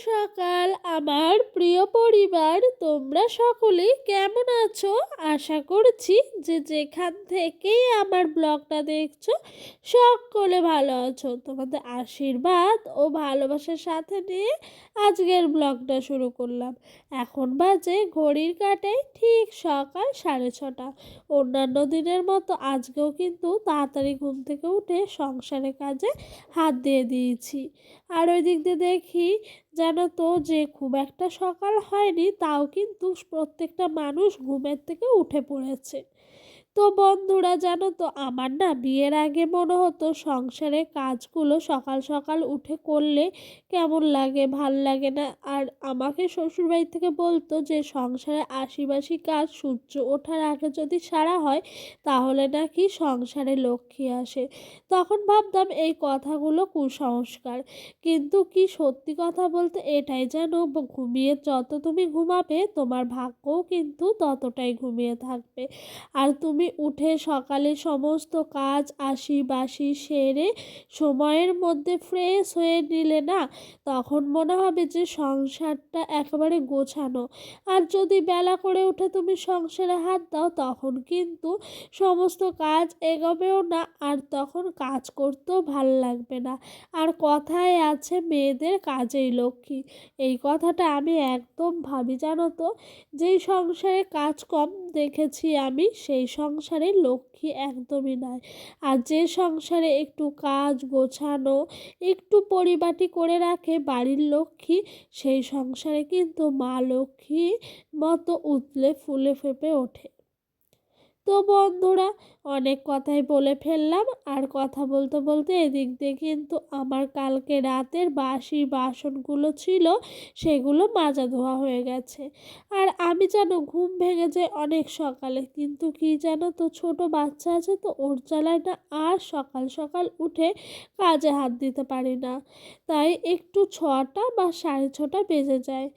সকাল আমার প্রিয় পরিবার, তোমরা সকলেই কেমন আছো? আশা করছি যে যেখান থেকেই আমার ব্লগটা দেখছো সকলে ভালো আছো। তোমাদের আশীর্বাদ ও ভালোবাসার সাথে নিয়ে আজকের ব্লগটা শুরু করলাম। এখন বাজে ঘড়ির কাঁটায় ঠিক সকাল 6:30। অন্যান্য দিনের মতো আজকেও কিন্তু তাড়াতাড়ি ঘুম থেকে উঠে সংসারের কাজে হাত দিয়ে দিয়েছি। আর ওই দিক দিয়ে দেখি জানো তো যে খুব একটা সকাল হয়নি, তাও কিন্তু প্রত্যেকটা মানুষ ঘুমের থেকে উঠে পড়েছে। তো বন্ধুরা জানো তো আমার না বিয়ের আগে মনে হতো সংসারের কাজগুলো সকাল সকাল উঠে করলে কেমন লাগে, ভাল লাগে না। আর আমাকে শ্বশুরবাড়ি থেকে বলতো যে সংসারে আশিবাসি কাজ সূর্য ওঠার আগে যদি সারা হয় তাহলে নাকি সংসারে লক্ষ্মী আসে। তখন ভাবতাম এই কথাগুলো কুসংস্কার, কিন্তু কি সত্যি কথা বলতে এটাই যেন ঘুমিয়ে যত তুমি ঘুমাবে তোমার ভাগ্যও কিন্তু ততটাই ঘুমিয়ে থাকবে। আর তুমি উঠে সকালে সমস্ত কাজ আশি বাসি সেরে সময়ের মধ্যে ফ্রেশ হয়ে নিলে না, তখন মনে হবে যে সংসারটা একেবারে গোছানো। আর যদি বেলা করে উঠে তুমি সংসারে হাত দাও তখন কিন্তু সমস্ত কাজ এগোবেও না, আর তখন কাজ করতেও ভাল লাগবে না। আর কথায় আছে মেয়েদের কাজেই লক্ষ্মী, এই কথাটা আমি একদম ভাবি জানো তো। যেই সংসারে কাজ কম দেখেছি আমি সেই সংসারে লক্ষ্মী একদমই নয়। আর যে সংসারে একটু কাজ গোছানো একটু পরিপাটি করে রাখে বাড়ির লক্ষ্মী, সেই সংসারে কিন্তু মা লক্ষ্মী মতো উতলে ফুলে ফেঁপে ওঠে। তো বন্ধুরা অনেক কথাই বলে ফেললাম, আর কথা বলতে বলতে এদিক দিয়ে কিন্তু আমার কালকে রাতের বাসি বাসনগুলো ছিল সেগুলো মাজা ধোয়া হয়ে গেছে। আর আমি যেন ঘুম ভেঙে যায় অনেক সকালে, কিন্তু কি জানো তো ছোট বাচ্চা আছে তো ওর জ্বালায় না আর সকাল সকাল উঠে কাজে হাত দিতে পারি না। তাই একটু 6টা বা 6:30 বেজে যায়।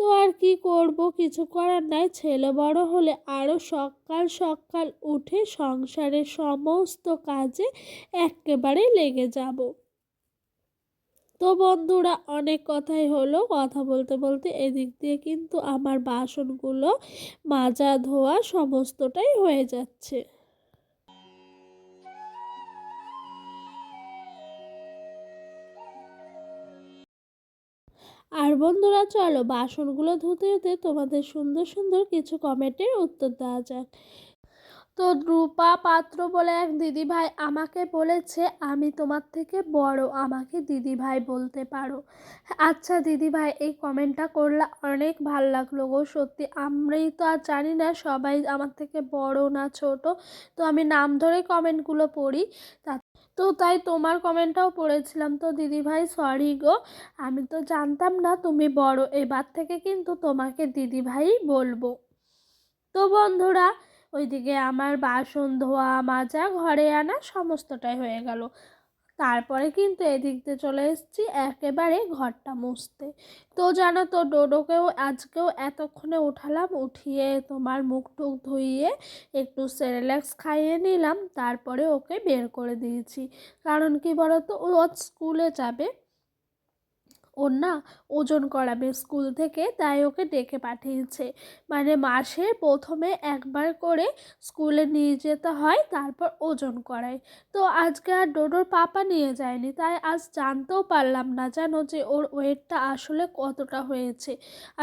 তো আর কি করব, কিছু করার নাই। ছেলে বড় হলে আরও সকাল সকাল উঠে সংসারের সমস্ত কাজে একেবারে লেগে যাব। তো বন্ধুরা অনেক কথাই হলো, কথা বলতে বলতে এদিক দিয়ে কিন্তু আমার বাসনগুলো মাজা ধোয়া সমস্তটাই হয়ে যাচ্ছে। আর বন্ধুরা চলো বাসনগুলো ধুতে ধুতে তোমাদের সুন্দর সুন্দর কিছু কমেন্টের উত্তর দেওয়া যাক। তো রূপা পাত্র বলে এক দিদিভাই আমাকে বলেছে আমি তোমার থেকে বড়, আমাকে দিদিভাই বলতে পারো। আচ্ছা দিদিভাই, এই কমেন্টটা করলে অনেক ভাল লাগলো গো। সত্যি আমরাই তো আর জানি না সবাই আমার থেকে বড় না ছোট। তো আমি নাম ধরে কমেন্টগুলো পড়ি, তা তো তাই তোমার কমেন্টটাও পড়েছিলাম। তো দিদিভাই সরি গো, আমি তো জানতাম না তুমি বড়। এবার থেকে কিন্তু তোমাকে দিদিভাই বলবো। তো বন্ধুরা ওইদিকে আমার বাসন ধোয়া মাজা ঘরে আনা সমস্তটাই হয়ে গেল। তারপরে কিন্তু এদিক দিয়ে চলে এসেছি একেবারে ঘরটা মুছতে। তো জানো তো ডোডোকেও আজকেও এতক্ষণে উঠালাম, উঠিয়ে তোমার মুখ টুক ধুইয়ে একটু সেরেল্যাক্স খাইয়ে নিলাম, তারপরে ওকে বের করে দিয়েছি। কারণ কি বলো তো, ও স্কুলে যাবে, ওর না ওজন করাবে স্কুল থেকে, তাই ওকে ডেকে পাঠিয়েছে। মানে মাসে প্রথমে একবার করে স্কুলে নিয়ে যেতে হয়, তারপর ওজন করায়। তো আজকে আর ডোডোর পাপা নিয়ে যায়নি, তাই আজ জানতেও পারলাম না জানো যে ওর ওয়েটটা আসলে কতটা হয়েছে।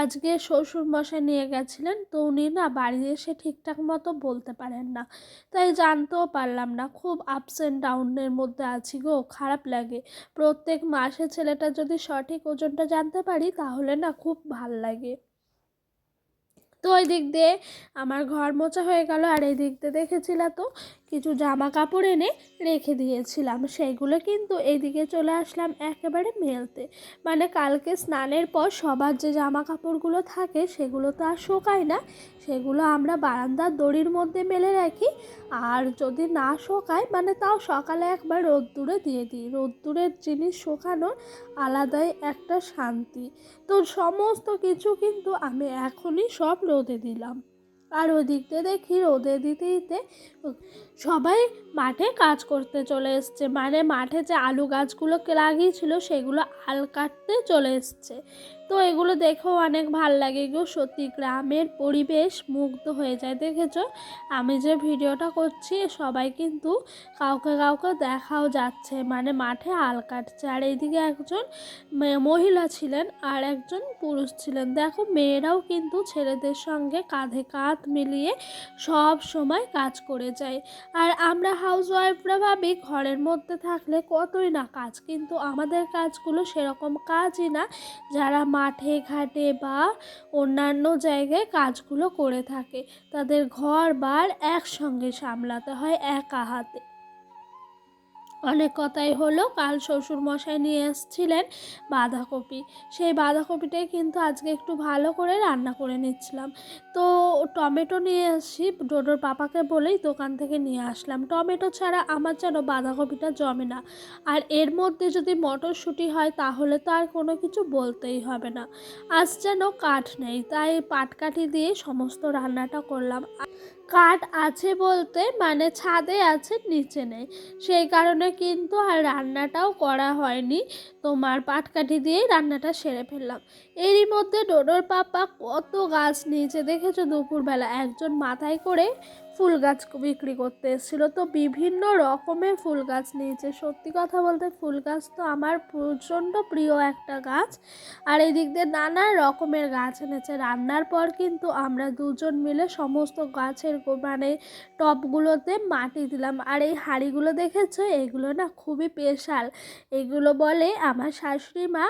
আজকে শ্বশুরমশাই নিয়ে গেছিলেন, তো উনি না বাড়ি এসে ঠিকঠাক মতো বলতে পারেন না, তাই জানতেও পারলাম না। খুব আপস অ্যান্ড ডাউনের মধ্যে আছি গো, খারাপ লাগে। প্রত্যেক মাসে ছেলেটা যদি সঠিক ওজনটা জানতে পারি তাহলে না খুব ভাল লাগে। তো ওই দিক দিয়ে আমার ঘর মোছা হয়ে গেল, আর এই দিক দিয়ে দেখেছিলা তো কিছু জামা কাপড় এনে রেখে দিয়েছিলাম, সেইগুলো কিন্তু এইদিকে চলে আসলাম একেবারে মেলতে। মানে কালকে স্নানের পর সবার যে জামা কাপড়গুলো থাকে সেগুলো তো আর শোকায় না, সেগুলো আমরা বারান্দার দড়ির মধ্যে মেলে রাখি। আর যদি না শোকায় মানে তাও সকালে একবার রোদ্দুরে দিয়ে দিই। রোদ্দুরের জিনিস শোকানোর আলাদাই একটা শান্তি। তো সমস্ত কিছু কিন্তু আমি এখনই সব রোদে দিলাম। আর ওদিক দিয়ে দেখি রোদে দিতে দিতে সবাই মাঠে কাজ করতে চলে এসছে, মানে মাঠে যে আলু গাছগুলোকে লাগিয়েছিল সেগুলো আল কাটতে চলে এসছে। তো এগুলো দেখেও অনেক ভাল লাগে গো, সত্যি গ্রামের পরিবেশ মুগ্ধ হয়ে যায়। দেখেছো আমি যে ভিডিওটা করছি সবাই কিন্তু কাউকে কাউকে দেখাও যাচ্ছে, মানে মাঠে আল কাটছে। আর এইদিকে একজন মহিলা ছিলেন আর একজন পুরুষ ছিলেন। দেখো মেয়েরাও কিন্তু ছেলেদের সঙ্গে কাঁধে কাঁধ মিলিয়ে সব সময় কাজ করে যায়। আর আমরা হাউসওয়াইফরা ভাবি ঘরের মধ্যে থাকলে কতই না কাজ, কিন্তু আমাদের কাজগুলো সেরকম কাজই না যারা মাঠে ঘাটে বা অন্যান্য জায়গায় কাজগুলো করে থাকে। তাদের ঘর বার একসঙ্গে সামলাতে হয় একা হাতে। অনেক কথাই হলো, কাল শ্বশুরমশাই নিয়ে এসেছিলেন বাঁধাকপি, সেই বাঁধাকপিটাই কিন্তু আজকে একটু ভালো করে রান্না করে নিচ্ছিলাম। তো টমেটো নিয়ে এসেছি, ডোডোর পাপাকে বলেই দোকান থেকে নিয়ে আসলাম। টমেটো ছাড়া আমার যেন বাঁধাকপিটা জমে না, আর এর মধ্যে যদি মটরশুঁটি হয় তাহলে তো আর কোনো কিছু বলতেই হবে না। আজ যেন কাঠ নেই, তাই পাটকাঠি দিয়ে সমস্ত রান্নাটা করলাম। কাঠ আছে বলতে মানে ছাদে আছে, নিচে নেই, সেই কারণে কিন্তু আর রান্নাটাও করা হয়নি। তোমার পাটকাঠি দিয়েই রান্নাটা সেরে ফেললাম। এরই মধ্যে ডোডোর পাপা কত গাছ নিয়েছে দেখেছো, দুপুরবেলা একজন মাথায় করে ফুল গাছ বিক্রি করতে এসেছিলো। তো বিভিন্ন রকমের ফুল গাছ নিয়েছে। সত্যি কথা বলতে ফুল গাছ তো আমার প্রচণ্ড প্রিয় একটা গাছ। আর এই দিক দিয়ে নানা রকমের গাছ এনেছে। রান্নার পর কিন্তু আমরা দুজন মিলে সমস্ত গাছের মানে টবগুলোতে মাটি দিলাম। আর এই হাঁড়িগুলো দেখেছো, এগুলো না খুবই স্পেশাল। এগুলো বলে আমার শাশুড়ি মা,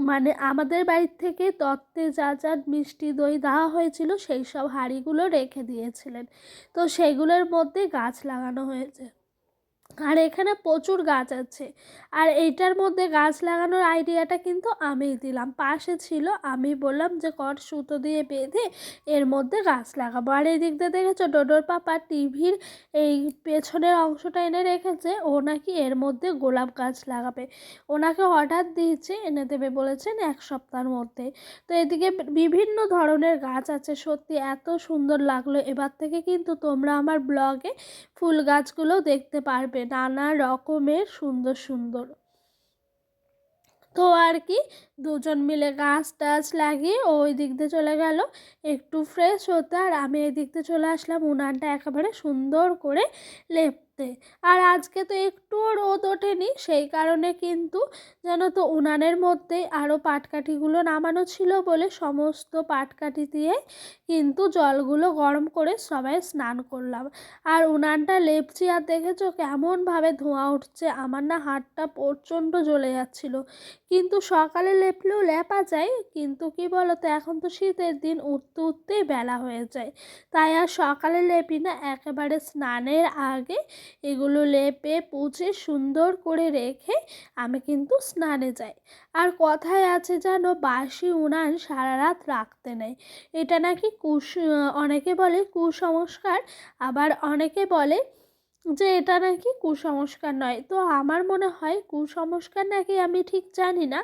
মানে আমাদের বাড়ির থেকে তত্ত্বে যা যা মিষ্টি দই দেওয়া হয়েছিল সেই সব হাঁড়িগুলো রেখে দিয়েছিলেন। তো সেগুলোর মধ্যে গাছ লাগানো হয়েছে। আর এখানে প্রচুর গাছ আছে। আর এইটার মধ্যে গাছ লাগানোর আইডিয়াটা কিন্তু আমিই দিলাম, পাশে ছিল, আমি বললাম যে কট সুতো দিয়ে বেঁধে এর মধ্যে গাছ লাগাবো। আর এই দিক দিয়ে দেখেছো ডোডোর পাপা টিভির এই পেছনের অংশটা এনে রেখেছে, ও নাকি এর মধ্যে গোলাপ গাছ লাগাবে। ওনাকে অর্ডার দিয়েছে, এনে দেবে বলেছেন 1 সপ্তাহের মধ্যে। তো এদিকে বিভিন্ন ধরনের গাছ আছে, সত্যি এত সুন্দর লাগলো। এবার থেকে কিন্তু তোমরা আমার ব্লগে ফুল গাছগুলো দেখতে পারবে, নানা রকমের সুন্দর সুন্দর। তো আর কি, দুজন মিলে গাছ টাছ লাগিয়ে ওই দিক দিয়ে চলে গেল একটু ফ্রেশ হতে, আর আমি এই দিক দিয়ে চলে আসলাম উনানটা একেবারে সুন্দর করে লেপতে। আর আজকে তো একটুও রোদ ওঠেনি, সেই কারণে কিন্তু জানো তো উনানের মধ্যেই আরও পাটকাঠিগুলো নামানো ছিল বলে সমস্ত পাটকাঠি দিয়ে কিন্তু জলগুলো গরম করে সবাই স্নান করলাম। আর উনানটা লেপছি, আর দেখেছো কেমনভাবে ধোঁয়া উঠছে, আমার না হাতটা প্রচণ্ড জ্বলে যাচ্ছিলো। কিন্তু সকালে লেপলেও লেপা যায়, কিন্তু কি বলতো এখন তো শীতের দিন, উঠতে উঠতেই বেলা হয়ে যায়, তাই আর সকালে লেপি না, একেবারে স্নানের আগে এগুলো লেপে পুছে সুন্দর করে রেখে আমি কিন্তু স্নানে যাই। আর কথায় আছে জানো, বাসি উনান সারা রাত রাখতে নেই, এটা নাকি অনেকে বলে কুসংস্কার, আবার অনেকে বলে যে এটা নাকি কুসংস্কার নয়। তো আমার মনে হয় কুসংস্কার নাকি আমি ঠিক জানি না,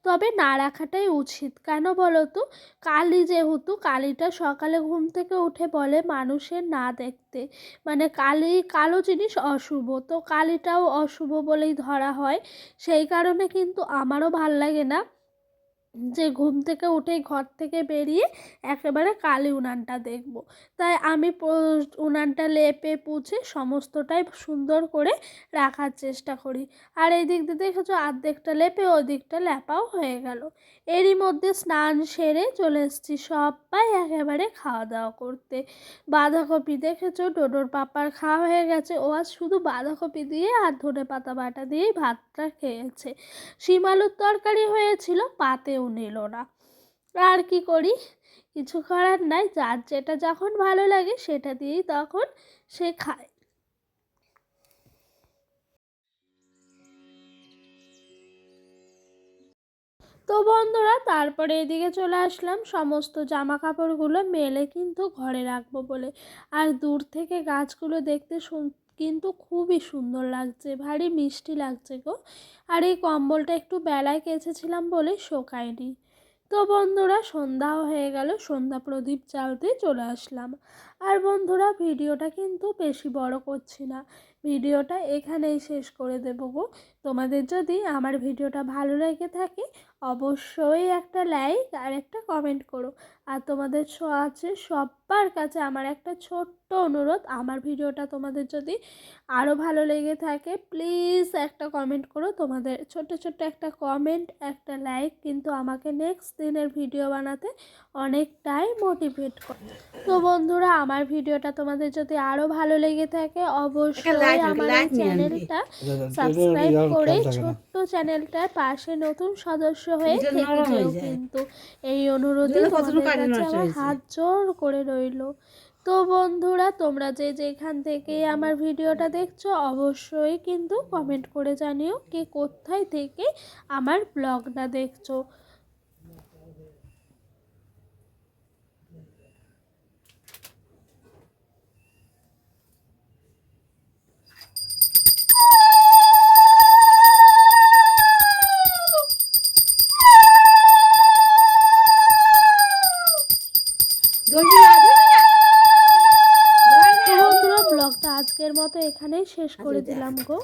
তবে না রাখাটাই উচিত। কেন বলো তো, কালী যেহেতু, কালীটা সকালে ঘুম থেকে উঠে বলে মানুষের না দেখতে, মানে কালী কালো জিনিস অশুভ, তো কালীটাও অশুভ বলেই ধরা হয়। সেই কারণে কিন্তু আমারও ভাল লাগে না যে ঘুম থেকে উঠেই ঘর থেকে বেরিয়ে একেবারে কালী উনানটা দেখব। তাই আমি উনানটা লেপে পুছে সমস্তটাই সুন্দর করে রাখার চেষ্টা করি। আর এই দিক দিয়ে দেখেছো অর্ধেকটা লেপে ওই দিকটা লেপাও হয়ে গেল। এরই মধ্যে স্নান সেরে চলে এসেছি সবাই একেবারে খাওয়া দাওয়া করতে। বাঁধাকপি দেখেছো ডোডোর পাপার খাওয়া হয়ে গেছে, ও আজ শুধু বাঁধাকপি দিয়ে আর ধনেপাতা বাটা দিয়েই ভাতটা খেয়েছে। শিম আলুর তরকারি হয়েছিল, পাতেও নিল না। আর কি করি, কিছু করার নাই, যার যেটা যখন ভালো লাগে সেটা দিয়েই তখন সে খায়। তো বন্ধুরা তারপরে এদিকে চলে আসলাম সমস্ত জামা কাপড়গুলো মেলে কিন্তু ঘরে রাখবো বলে। আর দূর থেকে গাছগুলো দেখতে কিন্তু খুবই সুন্দর লাগছে, ভারী মিষ্টি লাগছে গো। আর এই কম্বলটা একটু বেলায় কেচেছিলাম বলে শোকায়নি। তো বন্ধুরা সন্ধ্যাও হয়ে গেল, সন্ধ্যা প্রদীপ জ্বালতে চলে আসলাম। আর বন্ধুরা ভিডিওটা কিন্তু বেশি বড় করছি না, ভিডিওটা এখানেই শেষ করে দেবো গো। তোমাদের যদি আমার ভিডিওটা ভালো লেগে থাকে অবশ্যই একটা লাইক আর একটা কমেন্ট করো। আর তোমাদের আছে সবার কাছে আমার একটা ছোট্ট অনুরোধ, আমার ভিডিওটা তোমাদের যদি আরও ভালো লেগে থাকে প্লিজ একটা কমেন্ট করো। তোমাদের ছোট্ট ছোট্ট একটা কমেন্ট, একটা লাইক কিন্তু আমাকে নেক্সট দিনের ভিডিও বানাতে অনেকটাই মোটিভেট করে। তো বন্ধুরা আমার ভিডিওটা তোমাদের যদি আরও ভালো লেগে থাকে অবশ্যই আমার এই চ্যানেলটা সাবস্ক্রাইব করে ছোট্ট চ্যানেলটার পাশে নতুন সদস্য হয়ে থেকে যেও কিন্তু, এই অনুরোধে তোমাদের কাছে আমার হাত জোড় করে রইল। তো বন্ধুরা তোমরা যে যেখান থেকে আমার ভিডিওটা দেখছো অবশ্যই কিন্তু কমেন্ট করে জানিও কে কোথায় থেকে আমার ব্লগটা দেখছো। তো বন্ধুরা ব্লগটা আজকের মতো এখানেই শেষ করে দিলাম গো।